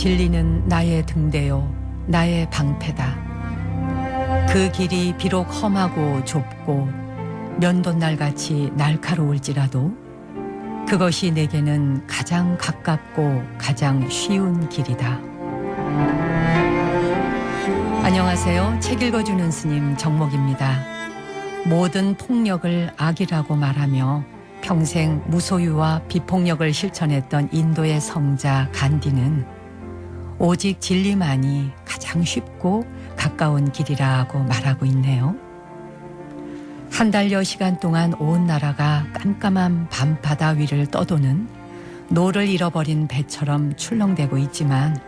진리는 나의 등대요 나의 방패다. 그 길이 비록 험하고 좁고 면도날같이 날카로울지라도 그것이 내게는 가장 가깝고 가장 쉬운 길이다. 안녕하세요. 책 읽어주는 스님 정목입니다. 모든 폭력을 악이라고 말하며 평생 무소유와 비폭력을 실천했던 인도의 성자 간디는 오직 진리만이 가장 쉽고 가까운 길이라고 말하고 있네요. 한 달여 시간 동안 온 나라가 깜깜한 밤바다 위를 떠도는 노를 잃어버린 배처럼 출렁대고 있지만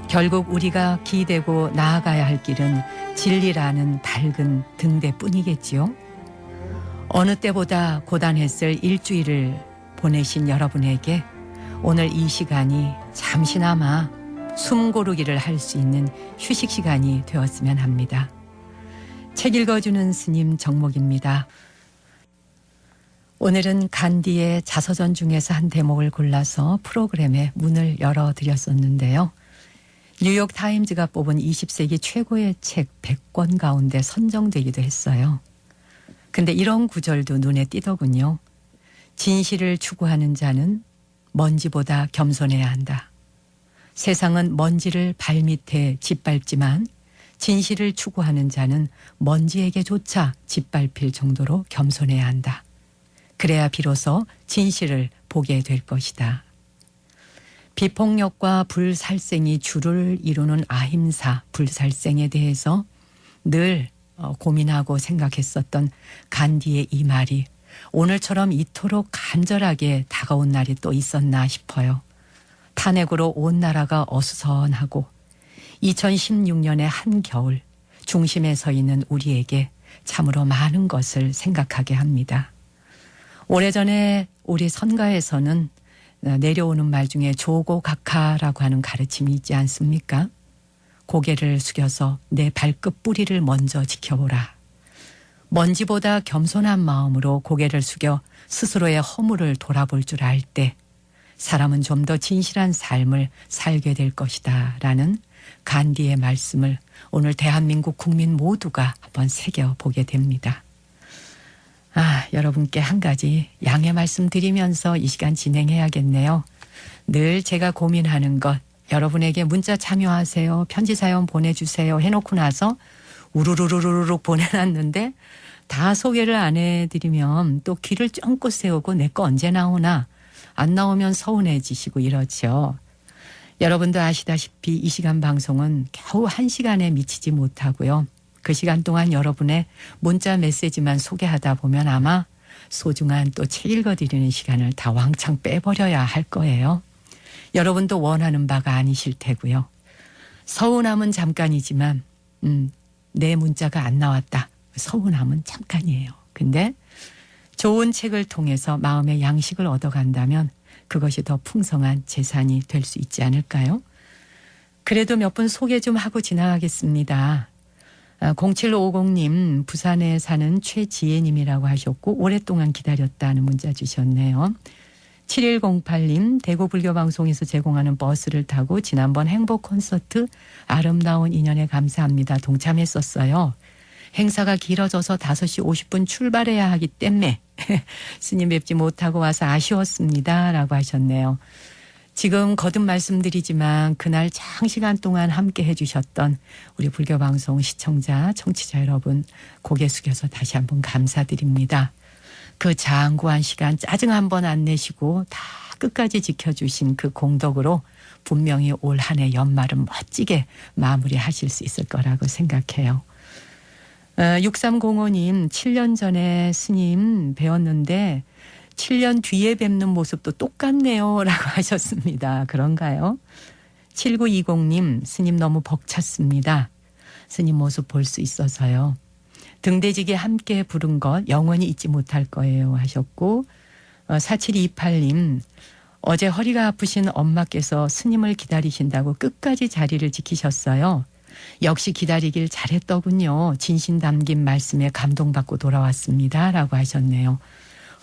결국 우리가 기대고 나아가야 할 길은 진리라는 밝은 등대뿐이겠지요. 어느 때보다 고단했을 일주일을 보내신 여러분에게 오늘 이 시간이 잠시나마 숨 고르기를 할 수 있는 휴식 시간이 되었으면 합니다. 책 읽어주는 스님 정목입니다. 오늘은 간디의 자서전 중에서 한 대목을 골라서 프로그램에 문을 열어드렸었는데요. 뉴욕 타임즈가 뽑은 20세기 최고의 책 100권 가운데 선정되기도 했어요. 근데 이런 구절도 눈에 띄더군요. 진실을 추구하는 자는 먼지보다 겸손해야 한다. 세상은 먼지를 발밑에 짓밟지만 진실을 추구하는 자는 먼지에게조차 짓밟힐 정도로 겸손해야 한다. 그래야 비로소 진실을 보게 될 것이다. 비폭력과 불살생이 주를 이루는 아힘사, 불살생에 대해서 늘 고민하고 생각했었던 간디의 이 말이 오늘처럼 이토록 간절하게 다가온 날이 또 있었나 싶어요. 탄핵으로 온 나라가 어수선하고 2016년의 한겨울 중심에 서 있는 우리에게 참으로 많은 것을 생각하게 합니다. 오래전에 우리 선가에서는 내려오는 말 중에 조고각하라고 하는 가르침이 있지 않습니까? 고개를 숙여서 내 발끝 뿌리를 먼저 지켜보라. 먼지보다 겸손한 마음으로 고개를 숙여 스스로의 허물을 돌아볼 줄 알 때 사람은 좀 더 진실한 삶을 살게 될 것이다 라는 간디의 말씀을 오늘 대한민국 국민 모두가 한번 새겨보게 됩니다. 여러분께 한 가지 양해 말씀드리면서 이 시간 진행해야겠네요. 늘 제가 고민하는 것 여러분에게 문자 참여하세요. 편지 사연 보내주세요 해놓고 나서 우르르르르륵 보내놨는데 다 소개를 안 해드리면 또 귀를 쫑긋 세우고 내 거 언제 나오나 안 나오면 서운해지시고 이러죠. 여러분도 아시다시피 이 시간 방송은 겨우 1시간에 미치지 못하고요. 그 시간 동안 여러분의 문자 메시지만 소개하다 보면 아마 소중한 또 책 읽어드리는 시간을 다 왕창 빼버려야 할 거예요. 여러분도 원하는 바가 아니실 테고요. 서운함은 잠깐이지만 내 문자가 안 나왔다. 서운함은 잠깐이에요. 근데 좋은 책을 통해서 마음의 양식을 얻어간다면 그것이 더 풍성한 재산이 될 수 있지 않을까요? 그래도 몇 분 소개 좀 하고 지나가겠습니다. 0750님 부산에 사는 최지혜님이라고 하셨고 오랫동안 기다렸다는 문자 주셨네요. 7108님 대구 불교방송에서 제공하는 버스를 타고 지난번 행복 콘서트 아름다운 인연에 감사합니다. 동참했었어요. 행사가 길어져서 5시 50분 출발해야 하기 때문에 스님 뵙지 못하고 와서 아쉬웠습니다 라고 하셨네요. 지금 거듭 말씀드리지만 그날 장시간 동안 함께 해주셨던 우리 불교방송 시청자 청취자 여러분 고개 숙여서 다시 한번 감사드립니다. 그 장구한 시간 짜증 한번 안 내시고 다 끝까지 지켜주신 그 공덕으로 분명히 올 한 해 연말은 멋지게 마무리하실 수 있을 거라고 생각해요. 6305님 7년 전에 스님 배웠는데 7년 뒤에 뵙는 모습도 똑같네요 라고 하셨습니다. 그런가요? 7920님 스님 너무 벅찼습니다. 스님 모습 볼 수 있어서요. 등대지게 함께 부른 것 영원히 잊지 못할 거예요 하셨고 4728님 어제 허리가 아프신 엄마께서 스님을 기다리신다고 끝까지 자리를 지키셨어요. 역시 기다리길 잘했더군요. 진심 담긴 말씀에 감동받고 돌아왔습니다 라고 하셨네요.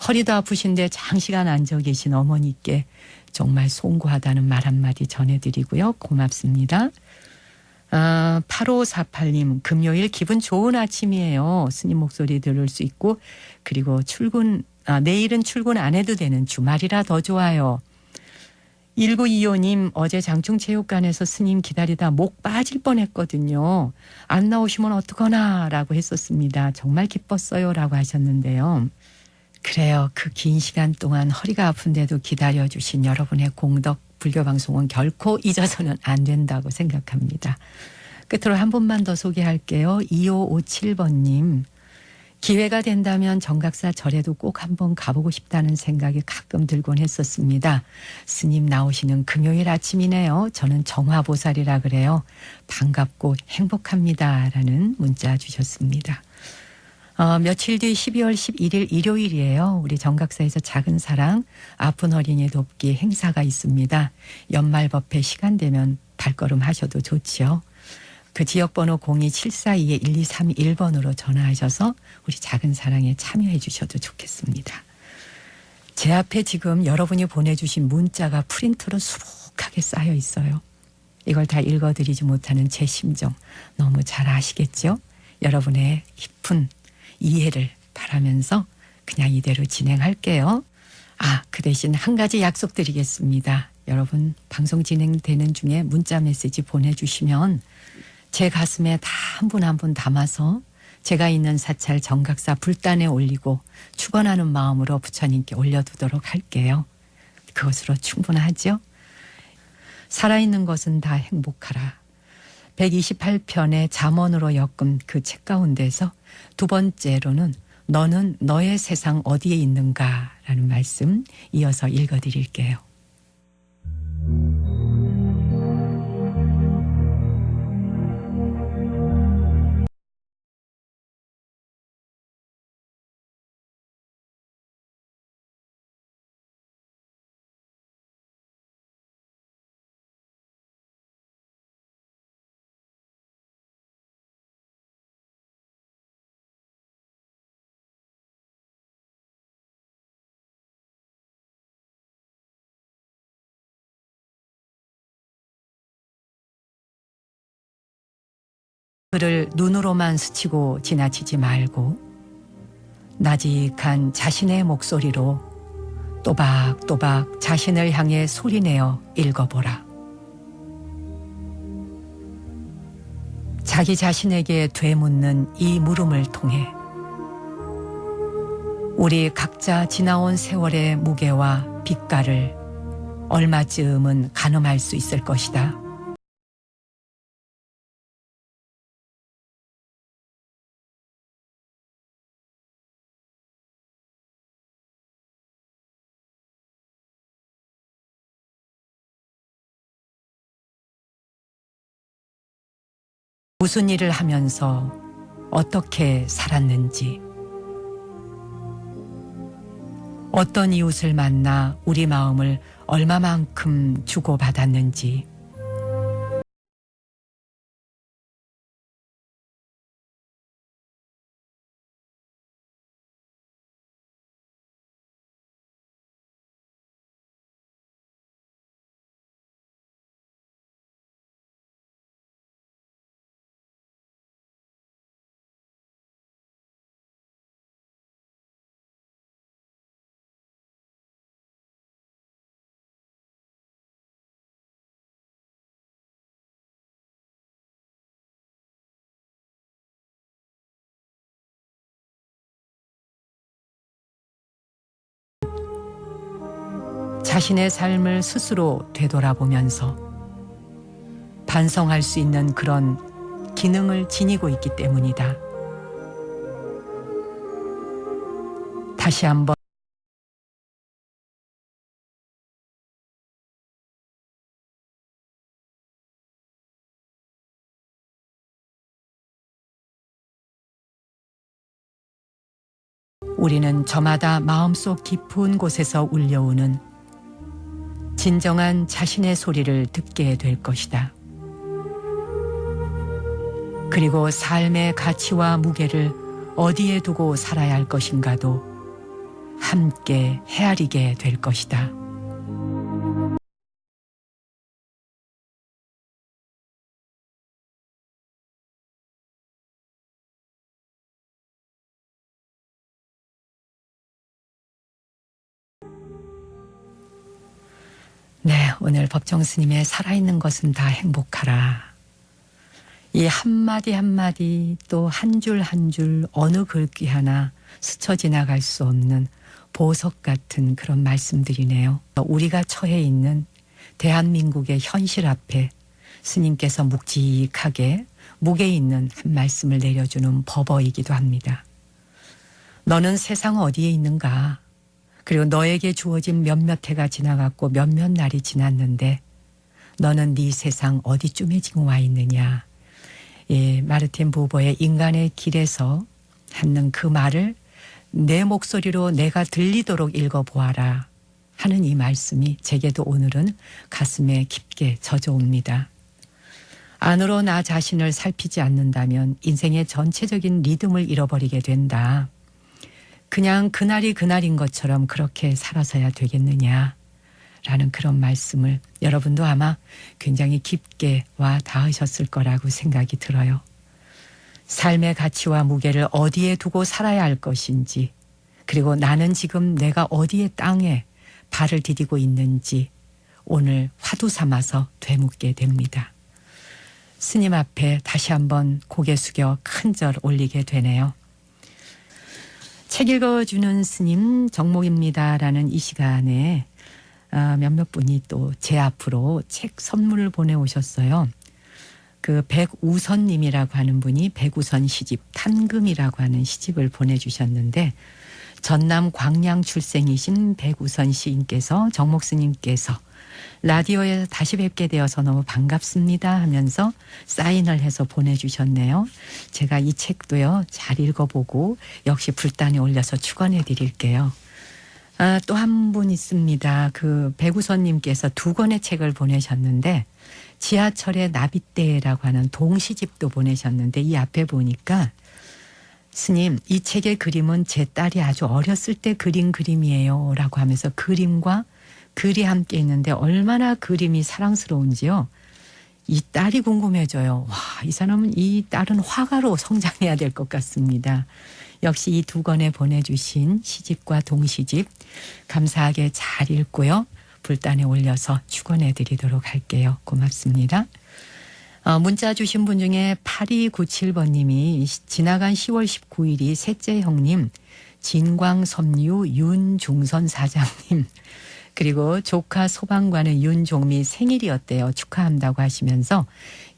허리도 아프신데 장시간 앉아 계신 어머니께 정말 송구하다는 말 한마디 전해드리고요. 고맙습니다. 8548님, 금요일 기분 좋은 아침이에요. 스님 목소리 들을 수 있고, 그리고 내일은 출근 안 해도 되는 주말이라 더 좋아요. 1925님, 어제 장충체육관에서 스님 기다리다 목 빠질 뻔했거든요. 안 나오시면 어떡하나 라고 했었습니다. 정말 기뻤어요 라고 하셨는데요. 그래요. 그 긴 시간 동안 허리가 아픈데도 기다려주신 여러분의 공덕, 불교방송은 결코 잊어서는 안 된다고 생각합니다. 끝으로 한 분만 더 소개할게요. 2557번님. 기회가 된다면 정각사 절에도 꼭 한번 가보고 싶다는 생각이 가끔 들곤 했었습니다. 스님 나오시는 금요일 아침이네요. 저는 정화보살이라 그래요. 반갑고 행복합니다. 라는 문자 주셨습니다. 며칠 뒤 12월 11일 일요일이에요. 우리 정각사에서 작은 사랑 아픈 어린이 돕기 행사가 있습니다. 연말 법회 시간 되면 발걸음 하셔도 좋지요. 그 지역번호 02-742-1231번으로 전화하셔서 우리 작은 사랑에 참여해 주셔도 좋겠습니다. 제 앞에 지금 여러분이 보내주신 문자가 프린트로 수북하게 쌓여 있어요. 이걸 다 읽어드리지 못하는 제 심정 너무 잘 아시겠죠? 여러분의 깊은 이해를 바라면서 그냥 이대로 진행할게요. 그 대신 한 가지 약속드리겠습니다. 여러분 방송 진행되는 중에 문자 메시지 보내주시면 제 가슴에 다 한 분 한 분 담아서 제가 있는 사찰 정각사 불단에 올리고 축원하는 마음으로 부처님께 올려두도록 할게요. 그것으로 충분하죠? 살아있는 것은 다 행복하라. 128편의 잠언으로 엮은 그 책 가운데서 두 번째로는 너는 너의 세상 어디에 있는가 라는 말씀 이어서 읽어드릴게요. 그를 눈으로만 스치고 지나치지 말고 나직한 자신의 목소리로 또박또박 자신을 향해 소리내어 읽어보라. 자기 자신에게 되묻는 이 물음을 통해 우리 각자 지나온 세월의 무게와 빛깔을 얼마쯤은 가늠할 수 있을 것이다. 무슨 일을 하면서 어떻게 살았는지, 어떤 이웃을 만나 우리 마음을 얼마만큼 주고받았는지, 자신의 삶을 스스로 되돌아보면서 반성할 수 있는 그런 기능을 지니고 있기 때문이다. 다시 한번 우리는 저마다 마음속 깊은 곳에서 울려오는 진정한 자신의 소리를 듣게 될 것이다. 그리고 삶의 가치와 무게를 어디에 두고 살아야 할 것인가도 함께 헤아리게 될 것이다. 네, 오늘 법정 스님의 살아있는 것은 다 행복하라. 이 한마디 한마디 또 한 줄 한 줄 어느 글귀 하나 스쳐 지나갈 수 없는 보석 같은 그런 말씀들이네요. 우리가 처해 있는 대한민국의 현실 앞에 스님께서 묵직하게 무게 있는 한 말씀을 내려주는 법어이기도 합니다. 너는 세상 어디에 있는가? 그리고 너에게 주어진 몇몇 해가 지나갔고 몇몇 날이 지났는데 너는 네 세상 어디쯤에 지금 와 있느냐. 예, 마르틴 부버의 인간의 길에서 하는 그 말을 내 목소리로 내가 들리도록 읽어보아라 하는 이 말씀이 제게도 오늘은 가슴에 깊게 젖어옵니다. 안으로 나 자신을 살피지 않는다면 인생의 전체적인 리듬을 잃어버리게 된다. 그냥 그날이 그날인 것처럼 그렇게 살아서야 되겠느냐 라는 그런 말씀을 여러분도 아마 굉장히 깊게 와 닿으셨을 거라고 생각이 들어요. 삶의 가치와 무게를 어디에 두고 살아야 할 것인지, 그리고 나는 지금 내가 어디에 땅에 발을 디디고 있는지 오늘 화두 삼아서 되묻게 됩니다. 스님 앞에 다시 한번 고개 숙여 큰 절 올리게 되네요. 책 읽어주는 스님 정목입니다라는 이 시간에 몇몇 분이 또 제 앞으로 책 선물을 보내오셨어요. 그 백우선님이라고 하는 분이 백우선 시집 탄금이라고 하는 시집을 보내주셨는데 전남 광양 출생이신 백우선 시인께서 정목 스님께서 라디오에 다시 뵙게 되어서 너무 반갑습니다 하면서 사인을 해서 보내주셨네요. 제가 이 책도요 잘 읽어보고 역시 불단에 올려서 축원해 드릴게요. 또 한 분 있습니다. 그 백우선님께서 2권의 책을 보내셨는데 지하철의 나빗대라고 하는 동시집도 보내셨는데 이 앞에 보니까 스님 이 책의 그림은 제 딸이 아주 어렸을 때 그린 그림이에요 라고 하면서 그림과 글이 함께 있는데 얼마나 그림이 사랑스러운지요. 이 딸이 궁금해져요. 와, 이 사람은 이 딸은 화가로 성장해야 될 것 같습니다. 역시 이 2권에 보내주신 시집과 동시집 감사하게 잘 읽고요. 불단에 올려서 축원해 드리도록 할게요. 고맙습니다. 문자 주신 분 중에 8297번님이 지나간 10월 19일이 셋째 형님 진광섬유 윤중선 사장님 그리고 조카 소방관의 윤종미 생일이었대요. 축하한다고 하시면서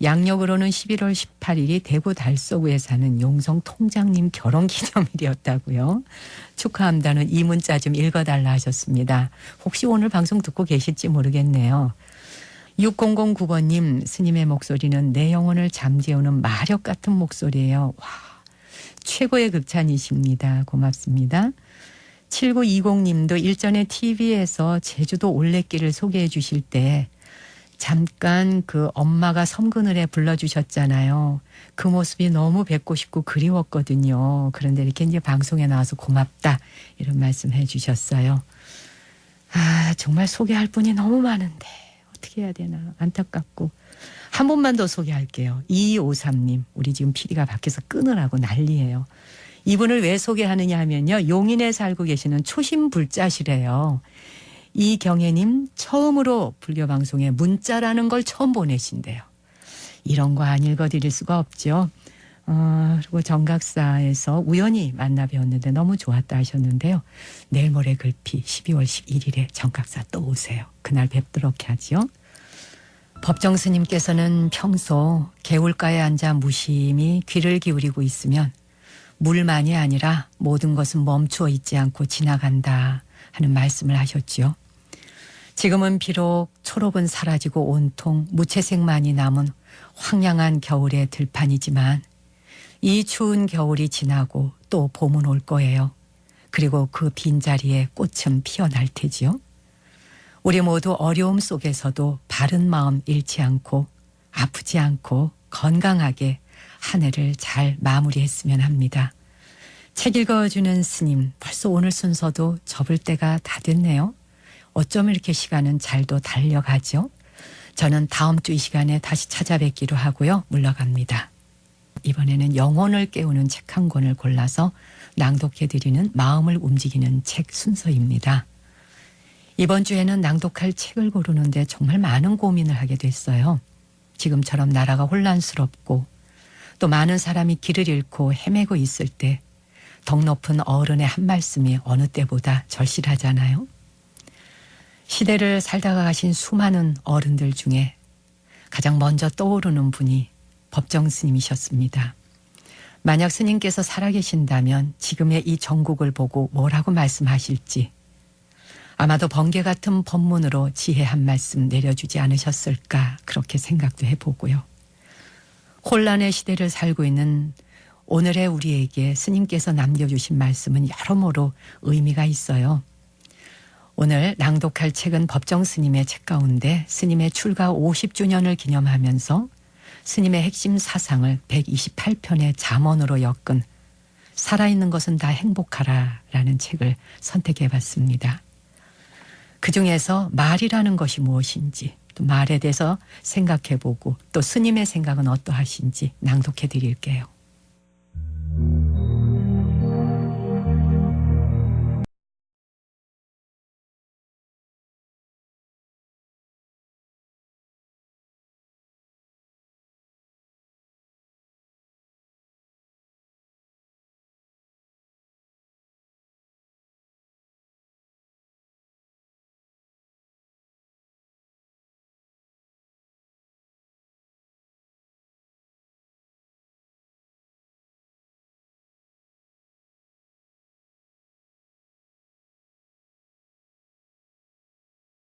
양력으로는 11월 18일이 대구 달서구에 사는 용성 통장님 결혼기념일이었다고요. 축하한다는 이 문자 좀 읽어달라 하셨습니다. 혹시 오늘 방송 듣고 계실지 모르겠네요. 6009번님 스님의 목소리는 내 영혼을 잠재우는 마력 같은 목소리예요. 와, 최고의 극찬이십니다. 고맙습니다. 7920님도 일전에 TV에서 제주도 올레길을 소개해 주실 때 잠깐 그 엄마가 섬그늘에 불러주셨잖아요. 그 모습이 너무 뵙고 싶고 그리웠거든요. 그런데 이렇게 이제 방송에 나와서 고맙다 이런 말씀 해 주셨어요. 정말 소개할 분이 너무 많은데 어떻게 해야 되나 안타깝고 한 분만 더 소개할게요. 2253님 우리 지금 PD가 밖에서 끊으라고 난리예요. 이분을 왜 소개하느냐 하면요. 용인에 살고 계시는 초심불자시래요. 이경애님 처음으로 불교방송에 문자라는 걸 처음 보내신대요. 이런 거 안 읽어드릴 수가 없죠. 그리고 정각사에서 우연히 만나 뵈었는데 너무 좋았다 하셨는데요. 내일 모레 글피 12월 11일에 정각사 또 오세요. 그날 뵙도록 하죠. 법정 스님께서는 평소 개울가에 앉아 무심히 귀를 기울이고 있으면 물만이 아니라 모든 것은 멈추어 있지 않고 지나간다 하는 말씀을 하셨지요. 지금은 비록 초록은 사라지고 온통 무채색만이 남은 황량한 겨울의 들판이지만 이 추운 겨울이 지나고 또 봄은 올 거예요. 그리고 그 빈자리에 꽃은 피어날 테지요. 우리 모두 어려움 속에서도 바른 마음 잃지 않고 아프지 않고 건강하게 한 해를 잘 마무리했으면 합니다. 책 읽어주는 스님, 벌써 오늘 순서도 접을 때가 다 됐네요. 어쩜 이렇게 시간은 잘도 달려가죠? 저는 다음 주 이 시간에 다시 찾아뵙기로 하고요. 물러갑니다. 이번에는 영혼을 깨우는 책 한 권을 골라서 낭독해드리는 마음을 움직이는 책 순서입니다. 이번 주에는 낭독할 책을 고르는데 정말 많은 고민을 하게 됐어요. 지금처럼 나라가 혼란스럽고 또 많은 사람이 길을 잃고 헤매고 있을 때 덕 높은 어른의 한 말씀이 어느 때보다 절실하잖아요. 시대를 살다가 가신 수많은 어른들 중에 가장 먼저 떠오르는 분이 법정 스님이셨습니다. 만약 스님께서 살아계신다면 지금의 이 전국을 보고 뭐라고 말씀하실지 아마도 번개 같은 법문으로 지혜 한 말씀 내려주지 않으셨을까 그렇게 생각도 해보고요. 혼란의 시대를 살고 있는 오늘의 우리에게 스님께서 남겨주신 말씀은 여러모로 의미가 있어요. 오늘 낭독할 책은 법정 스님의 책 가운데 스님의 출가 50주년을 기념하면서 스님의 핵심 사상을 128편의 잠언으로 엮은 살아있는 것은 다 행복하라 라는 책을 선택해봤습니다. 그중에서 말이라는 것이 무엇인지 또 말에 대해서 생각해보고 또 스님의 생각은 어떠하신지 낭독해드릴게요.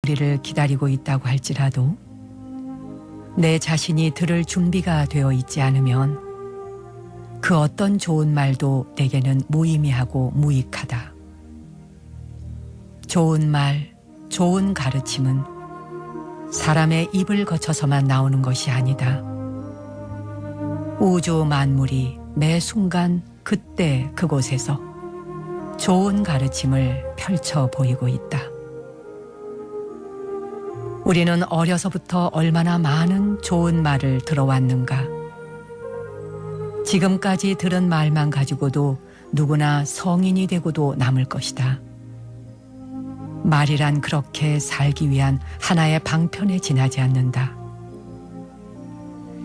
우리를 기다리고 있다고 할지라도 내 자신이 들을 준비가 되어 있지 않으면 그 어떤 좋은 말도 내게는 무의미하고 무익하다. 좋은 말, 좋은 가르침은 사람의 입을 거쳐서만 나오는 것이 아니다. 우주 만물이 매 순간 그때 그곳에서 좋은 가르침을 펼쳐 보이고 있다. 우리는 어려서부터 얼마나 많은 좋은 말을 들어왔는가. 지금까지 들은 말만 가지고도 누구나 성인이 되고도 남을 것이다. 말이란 그렇게 살기 위한 하나의 방편에 지나지 않는다.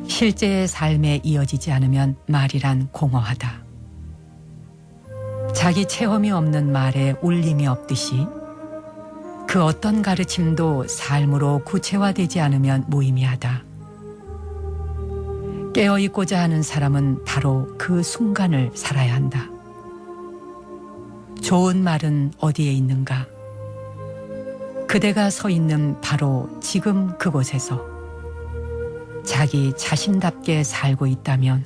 실제의 삶에 이어지지 않으면 말이란 공허하다. 자기 체험이 없는 말에 울림이 없듯이 그 어떤 가르침도 삶으로 구체화되지 않으면 무의미하다. 깨어있고자 하는 사람은 바로 그 순간을 살아야 한다. 좋은 말은 어디에 있는가? 그대가 서 있는 바로 지금 그곳에서 자기 자신답게 살고 있다면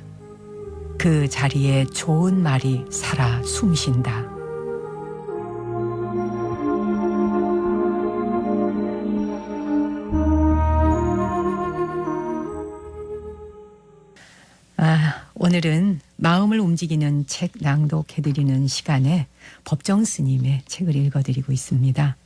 그 자리에 좋은 말이 살아 숨쉰다. 오늘은 마음을 움직이는 책 낭독해드리는 시간에 법정 스님의 책을 읽어드리고 있습니다.